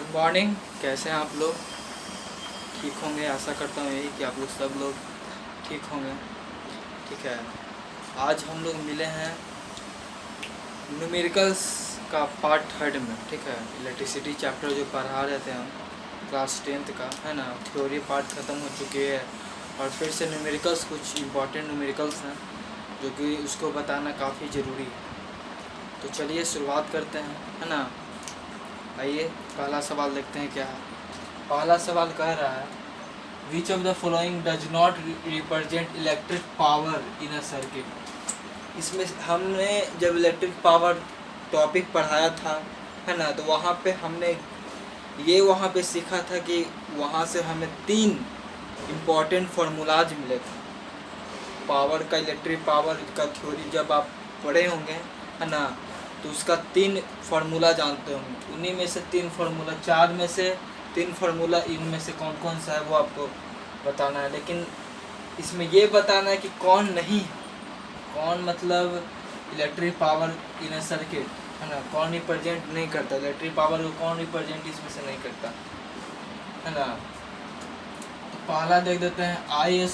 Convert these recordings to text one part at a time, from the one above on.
Good morning. कैसे हैं आप लोग? ठीक होंगे, आशा करता हूँ यही कि आप लोग सब लोग ठीक होंगे। ठीक है, आज हम लोग मिले हैं न्यूमेरिकल्स का पार्ट थर्ड में। ठीक है, इलेक्ट्रिसिटी चैप्टर जो पढ़ा रहे थे हम क्लास 10th का, है ना, थ्योरी पार्ट ख़त्म हो चुकी है और फिर से न्यूमेरिकल्स, कुछ इम्पॉर्टेंट न्यूमेरिकल्स हैं जो कि उसको बताना काफ़ी ज़रूरी है। तो चलिए शुरुआत करते हैं, है ना। आइए पहला सवाल देखते हैं क्या है। पहला सवाल कह रहा है which of the following does not represent electric power in a circuit. इसमें हमने जब इलेक्ट्रिक पावर टॉपिक पढ़ाया था, है ना, तो वहाँ पे हमने वहाँ पे सीखा था कि वहाँ से हमें 3 इम्पॉर्टेंट फार्मूलाज मिले थे पावर का। इलेक्ट्रिक पावर का थ्योरी जब आप पढ़े होंगे, है ना, तो उसका 3 फार्मूला जानते होंगे। उन्हीं में से 3 फार्मूला, 4 में से 3 फार्मूला, इनमें से कौन कौन सा है वो आपको बताना है। लेकिन इसमें ये बताना है कि कौन नहीं है। कौन मतलब electric power in a circuit, है ना, कौन रिप्रेजेंट नहीं करता इलेक्ट्रिक पावर को, कौन रिप्रेजेंट इसमें से नहीं करता, है ना। तो पहला देख देते हैं आई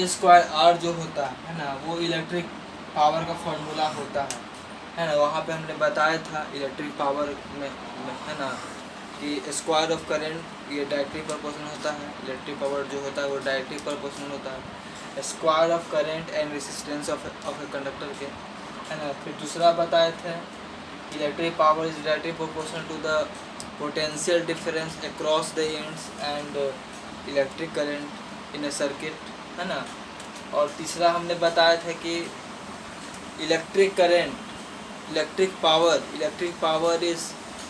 स्क्वायर आर जो होता है ना, वो इलेक्ट्रिक पावर का फॉर्मूला होता है ना। वहाँ पे हमने बताया था इलेक्ट्रिक पावर में, है ना, कि स्क्वायर ऑफ करंट ये डायरेक्टली प्रोपोर्शनल होता है। इलेक्ट्रिक पावर जो होता है वो डायरेक्टली प्रोपोर्शनल होता है square of current and resistance of a conductor के, है ना। फिर दूसरा बताए थे electric power is directly proportional to the potential difference across the ends and electric current in a circuit, है ना। और तीसरा हमने बताया था कि electric power is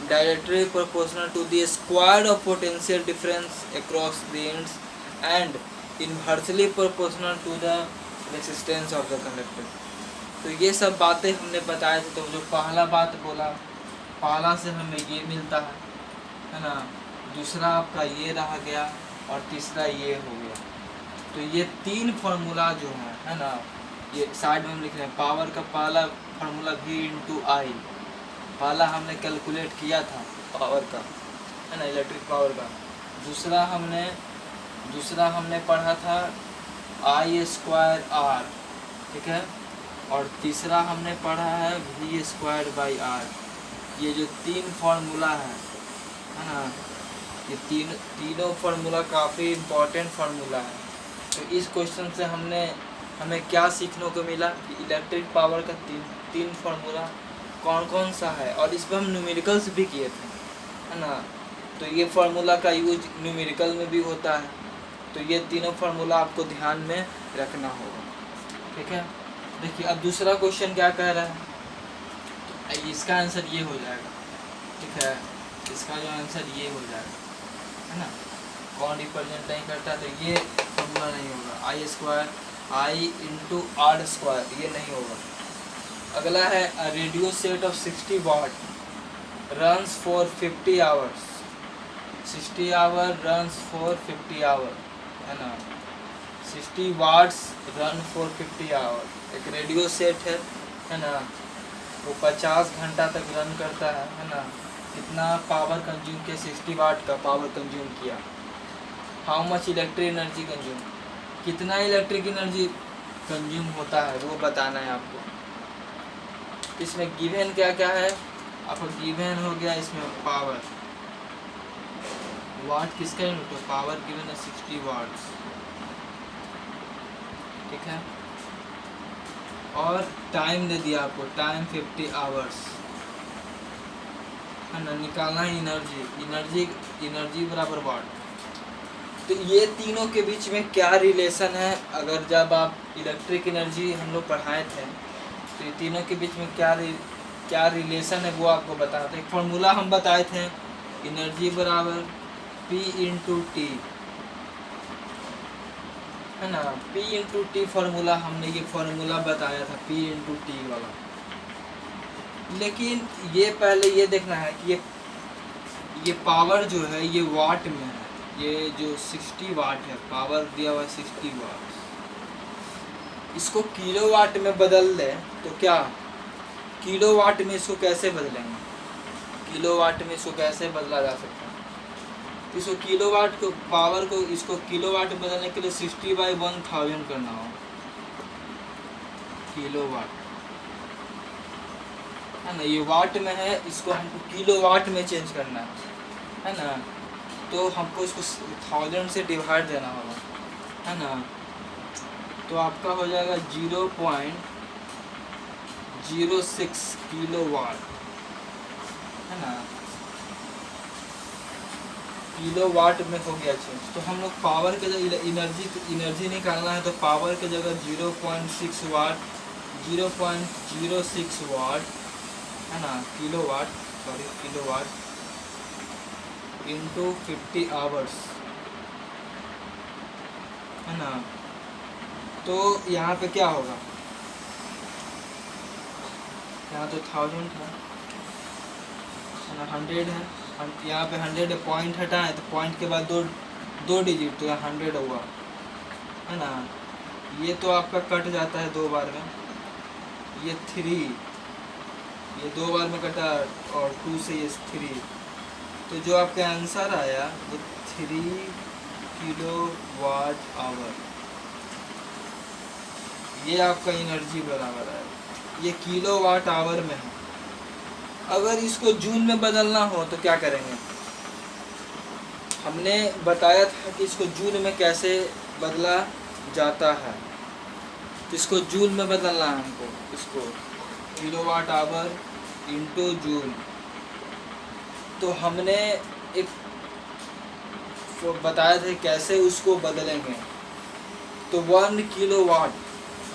directly proportional to the square of potential difference across the ends and inversely proportional to the resistance of the conductor. तो ये सब बातें हमने बताया थी। तो जो पहला बात बोला, पहला से हमें ये मिलता है ना, दूसरा आपका ये रह गया और तीसरा ये हो गया। तो ये 3 फार्मूला जो है ना, ये साइड में हम लिख रहे हैं। पावर का पहला फार्मूला V इंटू आई, पहला हमने कैलकुलेट किया था पावर का, है ना, इलेक्ट्रिक पावर का। दूसरा हमने पढ़ा था आई स्क्वायर आर, ठीक है। और तीसरा हमने पढ़ा है V स्क्वायर बाई आर। ये जो 3 फार्मूला है ना, ये तीनों फार्मूला काफ़ी इम्पोर्टेंट फार्मूला है। तो इस क्वेश्चन से हमें क्या सीखने को मिला कि इलेक्ट्रिक पावर का 3 फार्मूला कौन कौन सा है, और इस पर हम न्यूमेरिकल्स भी किए थे, है ना। तो ये फार्मूला का यूज न्यूमेरिकल में भी होता है। तो ये तीनों फार्मूला आपको ध्यान में रखना होगा, ठीक है। देखिए अब दूसरा क्वेश्चन क्या कह रहा है, तो इसका आंसर ये हो जाएगा, ठीक है। इसका जो आंसर ये हो जाएगा, है ना। कौन रिप्रेजेंट नहीं करता, तो ये फार्मूला नहीं होगा। I square I into R square, ये नहीं होगा। अगला है a radio set of 60 watt runs for 50 hours. 60 hour runs for 50 hour, है ना। 60 वाट्स रन फॉर 50 आवर। एक रेडियो सेट है ना, वो 50 घंटा तक रन करता है ना। कितना पावर कंज्यूम किया, 60 वाट का पावर कंज्यूम किया। How much electric energy consume, कितना इलेक्ट्रिक एनर्जी कंज्यूम होता है वो बताना है आपको। इसमें गिवन क्या क्या है आपको, गिवन हो गया इसमें पावर, वाट किसका यूनिट है, पावर गिवन है 60 वाट्स, ठीक है। और टाइम दे दिया आपको, टाइम 50 आवर्स, है ना। निकालना है एनर्जी बराबर वाट। तो ये तीनों के बीच में क्या रिलेशन है, अगर जब आप इलेक्ट्रिक एनर्जी हम लोग पढ़ाए थे, तो ये तीनों के बीच में क्या रिलेशन है वो आपको बताना था। एक फॉर्मूला हम बताए थे, एनर्जी बराबर P इंटू टी, है ना। P इंटू टी फार्मूला, हमने ये फार्मूला बताया था P इंटू टी वाला। लेकिन ये पहले ये देखना है कि ये पावर जो है ये वाट में है। ये जो 60 वाट है, पावर दिया हुआ 60 वाट, इसको किलोवाट में बदल दें तो क्या किलोवाट में इसको कैसे बदलेंगे, किलोवाट में इसको कैसे बदला जा सकता है। तो इसको किलोवाट को पावर को इसको किलोवाट बदलने के लिए 60/1000 करना होगा, किलोवाट है ना। ये वाट में है, इसको हमको किलोवाट में चेंज करना है ना। तो हमको इसको 1000 से डिवाइड देना होगा, है ना। तो आपका हो जाएगा 0.06 किलोवाट, है ना। किलोवाट में हो गया चेंज। तो हम लोग पावर के जगह एनर्जी निकालना है, तो पावर के जगह 0.6 वाट 0.06 वाट, है ना, किलोवाट इंटू 50 आवर्स, है ना। तो यहाँ पे क्या होगा, यहाँ तो 1000 था, है ना, 100 है, यहाँ पे 100 है, पॉइंट हटाएं तो पॉइंट के बाद दो डिजिट, तो यहाँ 100 हुआ, है ना। ये तो आपका कट जाता है 2 बार में, ये 3, ये 2 बार में कटा और 2 से ये 3, तो जो आपका आंसर आया वो 3 किलोवाट आवर, ये आपका एनर्जी बराबर है। ये किलोवाट आवर में है। अगर इसको जूल में बदलना हो तो क्या करेंगे, हमने बताया था कि इसको जूल में कैसे बदला जाता है। तो इसको जूल में बदलना है हमको, इसको किलोवाट आवर इंटू जूल। तो हमने एक बताया था कैसे उसको बदलेंगे। तो 1 किलोवाट,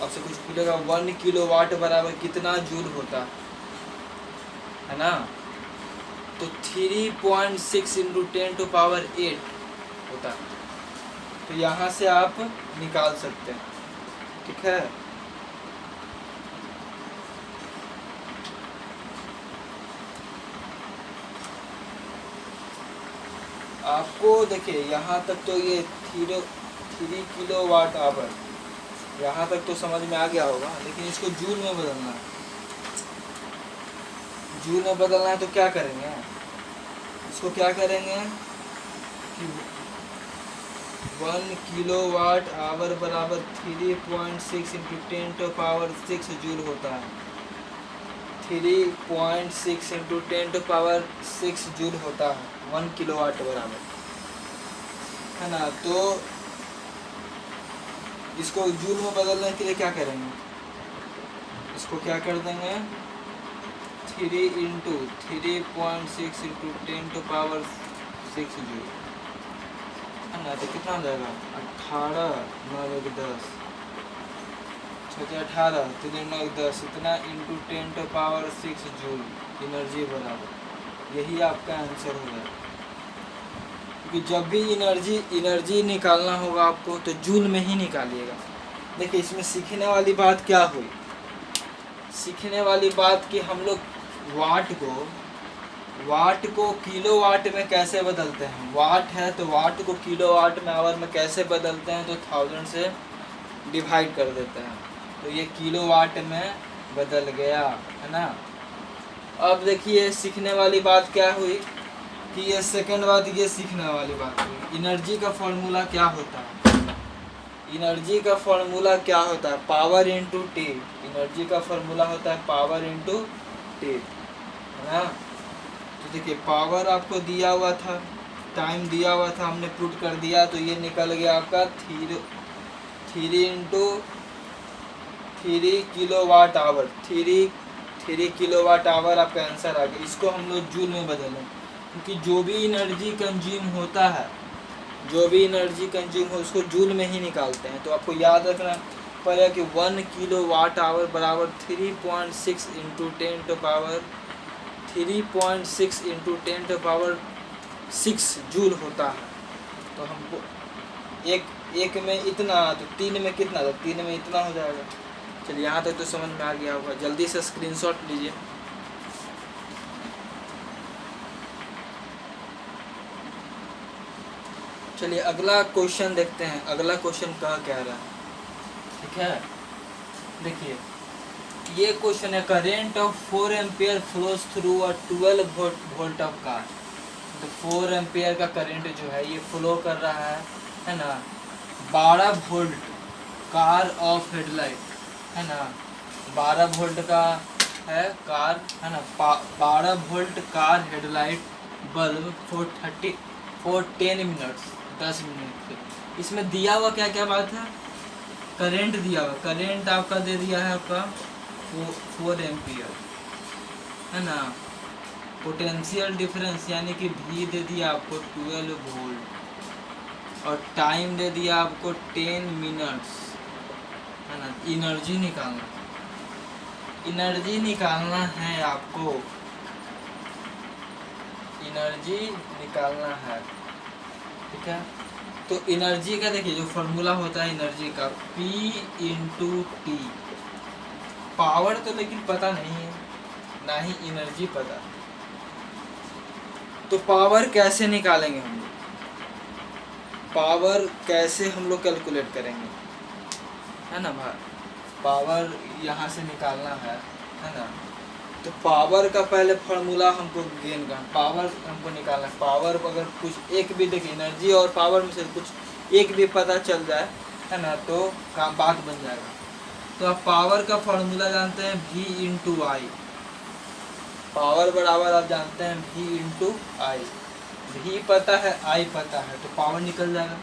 आपसे कुछ पूछेगा 1 किलोवाट बराबर कितना जूल होता है ना। तो 3.6 इंटू 10⁸ होता है। तो यहाँ से आप निकाल सकते हैं, ठीक है। आपको देखिए यहाँ तक तो ये 3 किलोवाट आवर, यहाँ तक तो समझ में आ गया होगा, लेकिन इसको जूल में बदलना है। जूल में बदलना है तो क्या करेंगे, इसको क्या करेंगे कि 1 किलोवाट आवर बराबर 3.6 इंटू 10⁶ जूल होता है। 3.6 इंटू 10⁶ जूल होता है 1 किलोवाट बराबर, है ना। तो इसको जूल में बदलने के लिए क्या करेंगे, इसको क्या कर देंगे 3 इंटू 3.6 इंटू 10⁶ जूल, है ना। तो कितना हो जाएगा 18 9 1 10 6 18 3 9 10, इतना इंटू 10⁶ जूल एनर्जी बराबर, यही आपका आंसर हो जाएगा। क्योंकि जब भी एनर्जी निकालना होगा आपको तो जूल में ही निकालिएगा। देखिए इसमें सीखने वाली बात क्या हुई, सीखने वाली बात कि हम लोग वाट को किलोवाट में कैसे बदलते हैं। वाट है तो वाट को किलोवाट में आवर में कैसे बदलते हैं, तो 1000 से डिवाइड कर देते हैं, तो ये किलोवाट में बदल गया, है ना। अब देखिए सीखने वाली बात क्या हुई कि ये सेकंड बात, ये सीखने वाली बात हुई एनर्जी का फॉर्मूला क्या होता है। एनर्जी का फॉर्मूला क्या होता है, पावर इंटू टी। एनर्जी का फॉर्मूला होता है पावर इंटू टी, है ना। तो देखिए पावर आपको दिया हुआ था, टाइम दिया हुआ था, हमने पुट कर दिया, तो ये निकल गया आपका 3 into 3 kilowatt hour, 3 kilowatt hour आपका आंसर आ गया। इसको हम लोग जूल में बदलें, क्योंकि जो भी एनर्जी कंज्यूम होता है, जो भी एनर्जी कंज्यूम हो उसको जूल में ही निकालते हैं। तो आपको याद रखना पड़ेगा कि 1 किलोवाट आवर बराबर 3.6 इंटू 10⁶ जूल होता है। तो हमको एक में इतना, तो 3 में कितना, तो 3 में इतना हो जाएगा। चलिए यहाँ तक तो समझ में आ गया होगा, जल्दी से स्क्रीनशॉट लीजिए। चलिए अगला क्वेश्चन देखते हैं, अगला क्वेश्चन कह रहा है, ठीक है। देखिए ये क्वेश्चन है, current of 4 ampere flows through a 12 volt of car. तो 4 एम्पियर का करंट जो है ये फ्लो कर रहा है ना, 12 वोल्ट कार ऑफ हेडलाइट, है ना, 12 वोल्ट का है कार, है ना, 12 volt car headlight bulb for 10 minutes, 10 minute पे। इसमें दिया हुआ क्या क्या बात है, करंट दिया हुआ, करंट आपका दे दिया है आपका 4 एम्पियर, है ना, पोटेंशियल डिफरेंस यानी कि भी दे दिया आपको 12 वोल्ट, और टाइम दे दिया आपको 10 मिनट्स, है ना। एनर्जी निकालना है आपको, एनर्जी निकालना है, ठीक है। तो एनर्जी का देखिए जो फॉर्मूला होता है एनर्जी का, P इंटू टी। पावर तो लेकिन पता नहीं है, ना ही एनर्जी पता। तो पावर कैसे निकालेंगे हम लोग, पावर कैसे हम लोग कैलकुलेट करेंगे, है ना भाई। पावर यहाँ से निकालना है ना। तो पावर का पहले फार्मूला हमको गेन करना, पावर हमको निकालना है। पावर अगर कुछ एक भी देखिए, एनर्जी और पावर में से कुछ एक भी पता चल जाए, है ना, तो काम बात बन जाएगा। तो आप पावर का फार्मूला जानते हैं V इंटू आई, पावर बराबर आप जानते हैं V इंटू आई। V पता है, I पता है, तो पावर निकल जाएगा।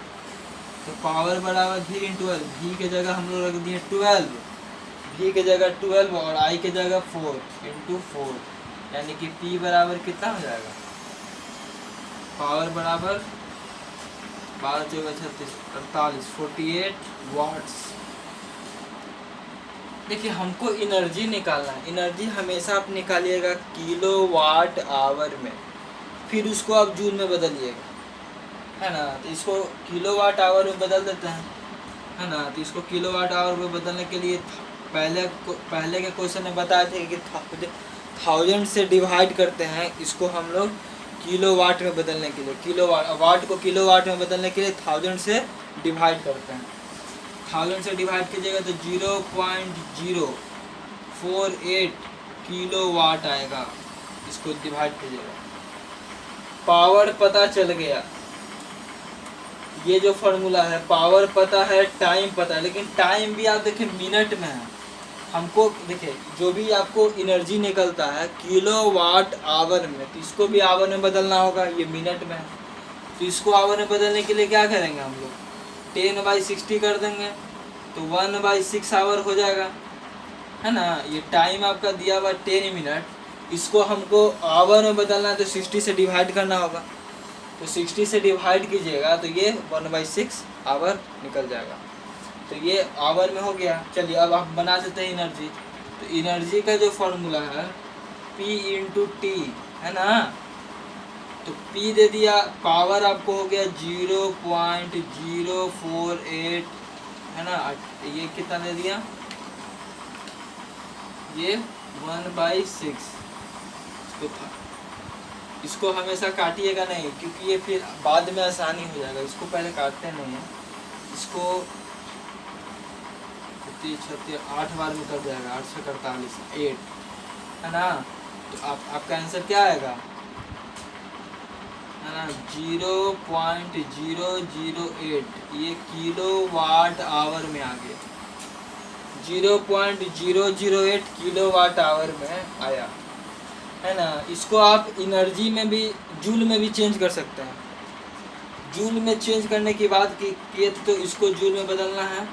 तो पावर बराबर V इंटू आई, V के जगह हम लोग रख दिए 12, V के जगह 12 और I के जगह 4 इंटू 4, यानी कि P बराबर कितना हो जाएगा, पावर बराबर 12 14 36 48 48 वाट्स। देखिए हमको एनर्जी निकालना है, एनर्जी हमेशा आप निकालिएगा किलो वाट आवर में, फिर उसको आप जूल में बदलिएगा, है ना। तो इसको किलो वाट आवर में बदल देते हैं, है ना। तो इसको किलो वाट आवर में बदलने के लिए पहले के क्वेश्चन में बताए थे कि 1000 से डिवाइड करते हैं, इसको हम लोग किलो वाट में बदलने के लिए, किलो वाट को किलो वाट में बदलने के लिए 1000 से डिवाइड करते हैं। 1000 से डिवाइड कीजिएगा तो 0.048 किलो वाट आएगा, इसको डिवाइड कीजिएगा। पावर पता चल गया, ये जो फॉर्मूला है, पावर पता है, टाइम पता है, लेकिन टाइम भी आप देखिए मिनट में है। हमको देखिए जो भी आपको एनर्जी निकलता है किलो वाट आवर में, तो इसको भी आवर में बदलना होगा, ये मिनट में है। तो इसको आवर में बदलने के लिए क्या करेंगे हम लोग, 10/60 कर देंगे, तो 1/6 आवर हो जाएगा, है ना। ये टाइम आपका दिया हुआ 10 मिनट, इसको हमको आवर में बदलना है तो 60 से डिवाइड करना होगा। तो 60 से डिवाइड कीजिएगा तो ये 1/6 आवर निकल जाएगा। तो ये आवर में हो गया। चलिए अब आप बना देते हैं एनर्जी। तो एनर्जी का जो फॉर्मूला है P इंटू टी, है ना। तो P दे दिया, पावर आपको हो गया 0.048, है ना। ये कितना दे दिया, ये 1/6। इसको हमेशा काटिएगा नहीं, क्योंकि ये फिर बाद में आसानी हो जाएगा। इसको पहले काटते नहीं है, इसको 8 बार में कट जाएगा, 8 से 48 8, है ना। तो आपका आंसर क्या आएगा, है ना, 0.008, ये किलो वाट आवर में आ गया, 0.008 किलो वाट आवर में आया, है ना। इसको आप एनर्जी में भी, जूल में भी चेंज कर सकते हैं। जूल में चेंज करने की बात की तो इसको जूल में बदलना है,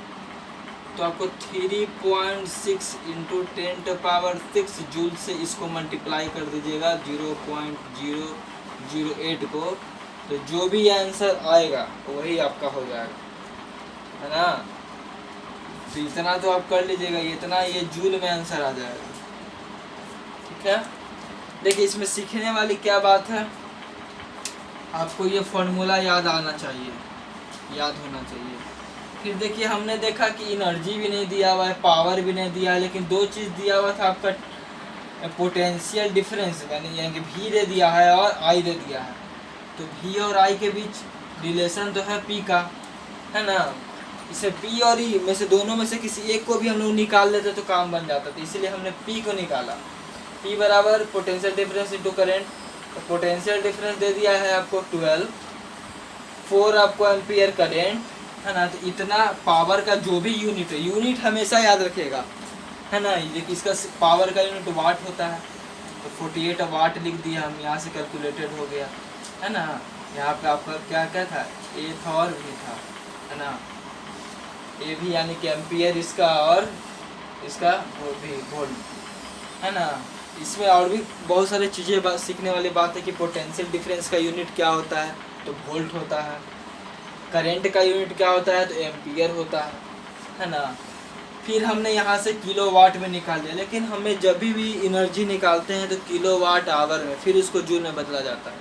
तो आपको 3.6 इंटू 10⁻6 जूल से इसको मल्टीप्लाई कर दीजिएगा 0.008 को, तो जो भी आंसर आएगा वही आपका हो जाएगा, है ना। तो इतना तो आप कर लीजिएगा, इतना ये जूल में आंसर आ जाएगा, ठीक है। देखिए इसमें सीखने वाली क्या बात है, आपको ये फॉर्मूला याद आना चाहिए, याद होना चाहिए। फिर देखिए हमने देखा कि एनर्जी भी नहीं दिया हुआ है, पावर भी नहीं दिया है, लेकिन दो चीज़ दिया हुआ था आपका, पोटेंशियल डिफरेंस यानी कि V दे दिया है और I दे दिया है। तो V और I के बीच रिलेशन तो है P का, है ना। इसे P और E में से दोनों में से किसी एक को भी हम लोग निकाल लेते तो काम बन जाता, तो इसीलिए हमने P को निकाला। P बराबर पोटेंशियल डिफरेंस इंटू करेंट, तो पोटेंशियल डिफरेंस दे दिया है आपको 12, 4 आपको एम्पियर करेंट है ना। तो इतना पावर का जो भी यूनिट है, यूनिट हमेशा याद रखिएगा है ना, देखिए इसका पावर का यूनिट वाट होता है, तो 48 वाट लिख दिया हम, यहाँ से कैलकुलेटेड हो गया है ना। यहाँ पे आपका क्या क्या था, ए था और भी था है ना, ए भी यानी कि एम्पियर इसका, और इसका वो भी वोल्ट है ना। इसमें और भी बहुत सारी चीज़ें सीखने वाली बात है कि पोटेंशियल डिफरेंस का यूनिट क्या होता है, तो वोल्ट होता है। करंट का यूनिट क्या होता है, तो एम्पियर होता है ना। फिर हमने यहाँ से किलोवाट में निकाल लिया, लेकिन हमें जब भी एनर्जी निकालते हैं तो किलोवाट आवर में, फिर उसको जूल में बदला जाता है।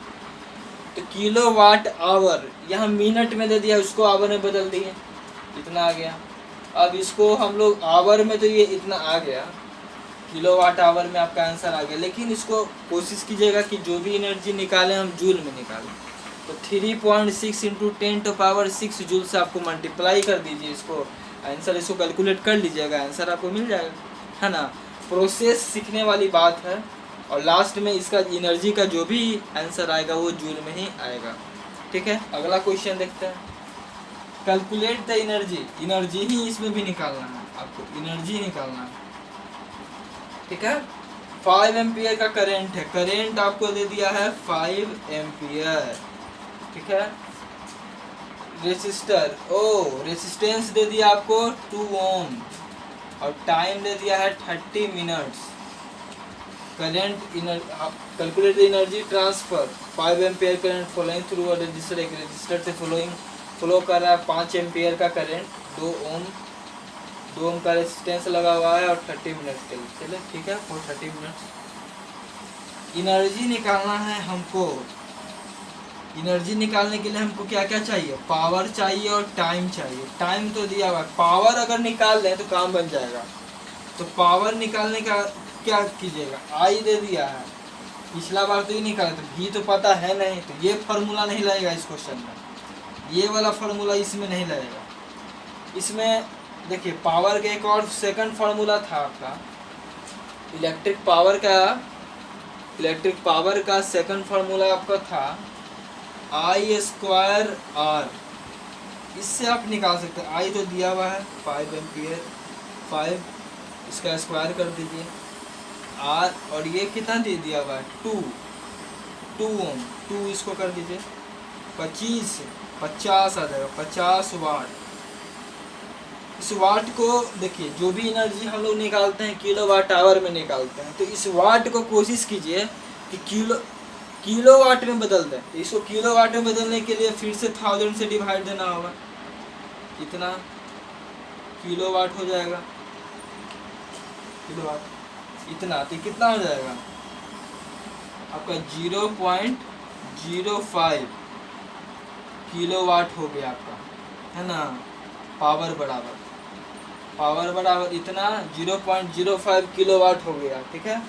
तो किलोवाट आवर यहाँ मिनट में दे दिया, उसको आवर में बदल दिए, इतना आ गया। अब इसको हम लोग आवर में, तो ये इतना आ गया, किलोवाट आवर में आपका आंसर आ गया। लेकिन इसको कोशिश कीजिएगा कि जो भी एनर्जी निकालें हम जूल में निकालें। तो 3.6 इंटू 10⁻6 जूल से आपको मल्टीप्लाई कर दीजिए इसको, आंसर इसको कैलकुलेट कर लीजिएगा, आंसर आपको मिल जाएगा है ना। प्रोसेस सीखने वाली बात है, और लास्ट में इसका एनर्जी का जो भी आंसर आएगा वो जूल में ही आएगा। ठीक है, अगला क्वेश्चन देखते हैं। कैलकुलेट द एनर्जी, एनर्जी ही इसमें भी निकालना है आपको, एनर्जी निकालना है। ठीक है, 5 एम्पियर का करंट है, करंट आपको दे दिया है 5 एम्पियर। ठीक है, रेसिस्टर, रेसिस्टेंस दे दिया आपको 2 ओम, और टाइम दे दिया है 30 minutes. Current calculate the energy transfer, 5 ampere current flowing through a resistor, एक रजिस्टर से फ्लो कर रहा है 5 एम्पियर का करंट, 2 ओम का रेजिस्टेंस लगा हुआ है, और 30 मिनट्स के लिए। चलिए ठीक है, फॉर 30 मिनट्स एनर्जी निकालना है हमको। एनर्जी निकालने के लिए हमको क्या क्या चाहिए, पावर चाहिए और टाइम चाहिए। टाइम तो दिया हुआ है, पावर अगर निकाल दें तो काम बन जाएगा। तो पावर निकालने का क्या कीजिएगा, आई दे दिया है, पिछला बार तो ये निकाला, तो भी तो पता है नहीं, तो ये फार्मूला नहीं लगेगा इस क्वेश्चन में, ये वाला फार्मूला इसमें नहीं लगेगा। इसमें देखिए पावर का एक और सेकंड फार्मूला था आपका, इलेक्ट्रिक पावर का सेकंड फार्मूला आपका था I²R। इससे आप निकाल सकते हैं, आई तो दिया हुआ है 5 एम्पियर, 5 इसका स्क्वायर कर दीजिए, आर और ये कितना दे दिया हुआ है 2 ओम, 2 इसको कर दीजिए 50 आ जाएगा, 50 वाट। इस वाट को देखिए, जो भी एनर्जी हम लोग निकालते हैं किलोवाट आवर में निकालते हैं, तो इस वाट को कोशिश कीजिए कि किलोवाट में बदल दें। तो इसको किलोवाट में बदलने के लिए फिर से 1000 से डिवाइड देना होगा, कितना किलोवाट हो जाएगा, किलोवाट इतना, तो कितना हो जाएगा आपका 0.05 किलोवाट हो गया आपका है ना। पावर बराबर इतना 0.05 किलोवाट हो गया। ठीक है,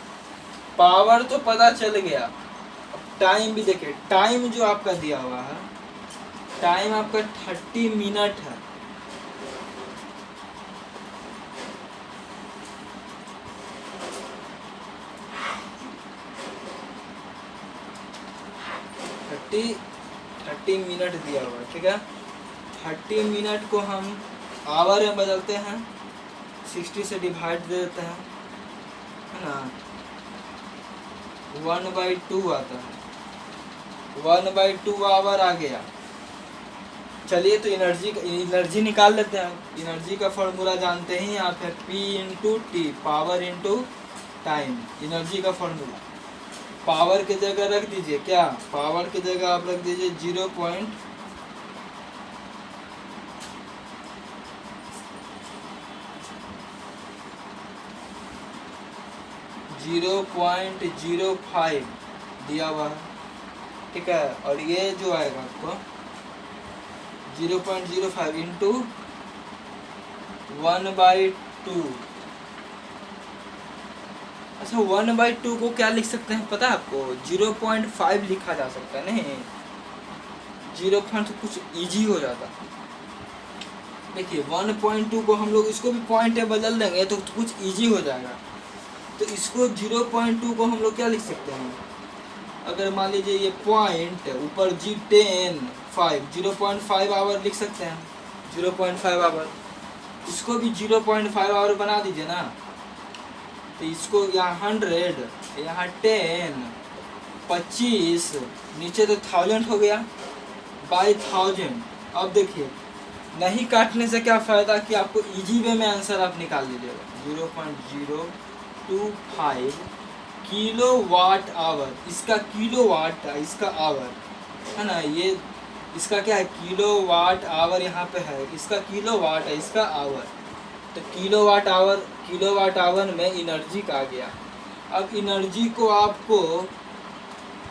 पावर तो पता चल गया। टाइम भी देखिए, टाइम जो आपका दिया हुआ है, टाइम आपका 30 मिनट है। थर्टी मिनट दिया हुआ है। ठीक है, 30 मिनट को हम आवर में बदलते हैं, 60 से डिवाइड दे देते हैं है ना, 1/2 आता है, 1/2 आवर आ गया। चलिए तो एनर्जी निकाल लेते हैं। एनर्जी का फॉर्मूला जानते ही आप है, P/T, power into time. Energy का फॉर्मूला, पावर की जगह रख दीजिए क्या, पावर की जगह आप रख दीजिए 0.05 दिया हुआ है। ठीक है, और ये जो आएगा आपको 0.05 इंटू 1/2। अच्छा, 1/2 को क्या लिख सकते हैं पता है आपको, 0.5 लिखा जा सकता है। नहीं, 0. तो कुछ इजी हो जाता, देखिए 1.2 को हम लोग इसको भी पॉइंट है बदल देंगे तो कुछ इजी हो जाएगा। तो इसको 0.2 को हम लोग क्या लिख सकते हैं, अगर मान लीजिए ये पॉइंट ऊपर जी 10 5 0.5 आवर लिख सकते हैं, 0.5 आवर। इसको भी 0.5 आवर बना दीजिए ना। तो इसको यहाँ 100, यहाँ 10, 25, नीचे तो 1000 हो गया बाई 1000। अब देखिए नहीं काटने से क्या फ़ायदा कि आपको इजी वे में आंसर आप निकाल लीजिएगा। 0.025 किलो वाट आवर, इसका किलो वाट है, इसका आवर है ना, ये इसका क्या है किलो वाट आवर यहाँ पे है, इसका किलो वाट है, इसका आवर। तो किलो वाट आवर में एनर्जी का गया। अब एनर्जी को आपको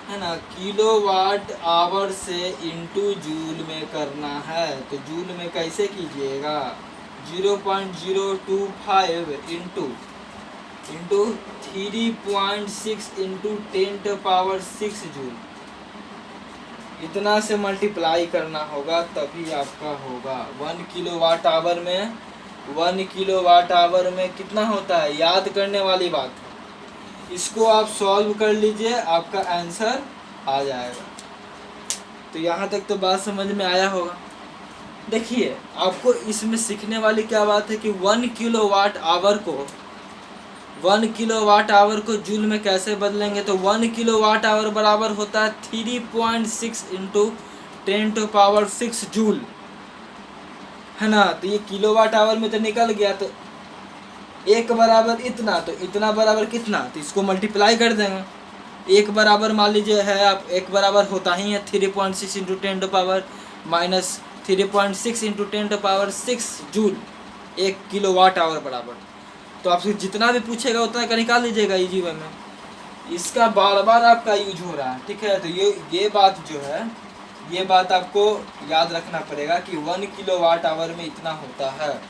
है ना किलो वाट आवर से इंटू जूल में करना है। तो जूल में कैसे कीजिएगा, 0.025 इंटू 3.6 इंटू 10⁻6 जूल, इतना से मल्टीप्लाई करना होगा तभी आपका होगा। 1 किलो वाट आवर में 1 किलो वाट आवर में कितना होता है, याद करने वाली बात है। इसको आप सॉल्व कर लीजिए, आपका आंसर आ जाएगा। तो यहाँ तक तो बात समझ में आया होगा। देखिए आपको इसमें सीखने वाली क्या बात है कि 1 किलो वाट आवर को जूल में कैसे बदलेंगे। तो 1 किलो वाट आवर बराबर होता है 3.6 इंटू 10⁻6 जूल, है ना। तो ये किलो वाट आवर में तो निकल गया, तो एक बराबर इतना, तो इतना बराबर कितना, तो इसको मल्टीप्लाई कर देंगे। एक बराबर मान लीजिए है, आप एक बराबर होता ही है 3.6 into 10⁻⁻3.6 into 10⁻6 joule, 1 kilowatt hour बराबर। तो आपसे जितना भी पूछेगा उतना का निकाल लीजिएगा इजी वे में। इसका बार बार आपका यूज हो रहा है, ठीक है। तो ये बात जो है, ये बात आपको याद रखना पड़ेगा कि 1 किलो वाट आवर में इतना होता है,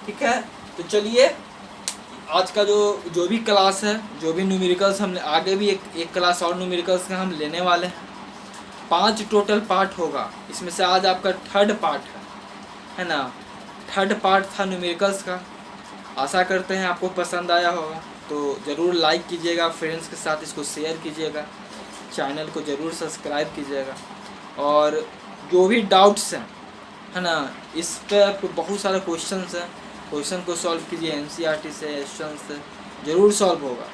ठीक है। तो चलिए आज का जो भी क्लास है, जो भी न्यूमेरिकल्स हम आगे भी एक क्लास और न्यूमेरिकल्स का हम लेने वाले हैं। 5 टोटल पार्ट होगा, इसमें से आज आपका 3rd पार्ट है ना। 3rd पार्ट था न्यूमेरिकल्स का। आशा करते हैं आपको पसंद आया होगा। तो ज़रूर लाइक कीजिएगा, फ्रेंड्स के साथ इसको शेयर कीजिएगा, चैनल को ज़रूर सब्सक्राइब कीजिएगा। और जो भी डाउट्स हैं है ना, इस पर आपको बहुत सारे क्वेश्चंस हैं, क्वेश्चन को सॉल्व कीजिए, NCERT से क्वेश्चन से ज़रूर सॉल्व होगा।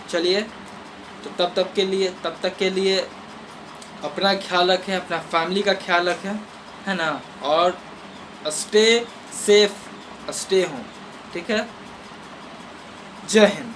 चलिए तो तब तक के लिए अपना ख्याल रखें, अपना फैमिली का ख्याल रखें, है ना। और स्टे सेफ, स्टे होम, ठीक है। जय हिंद।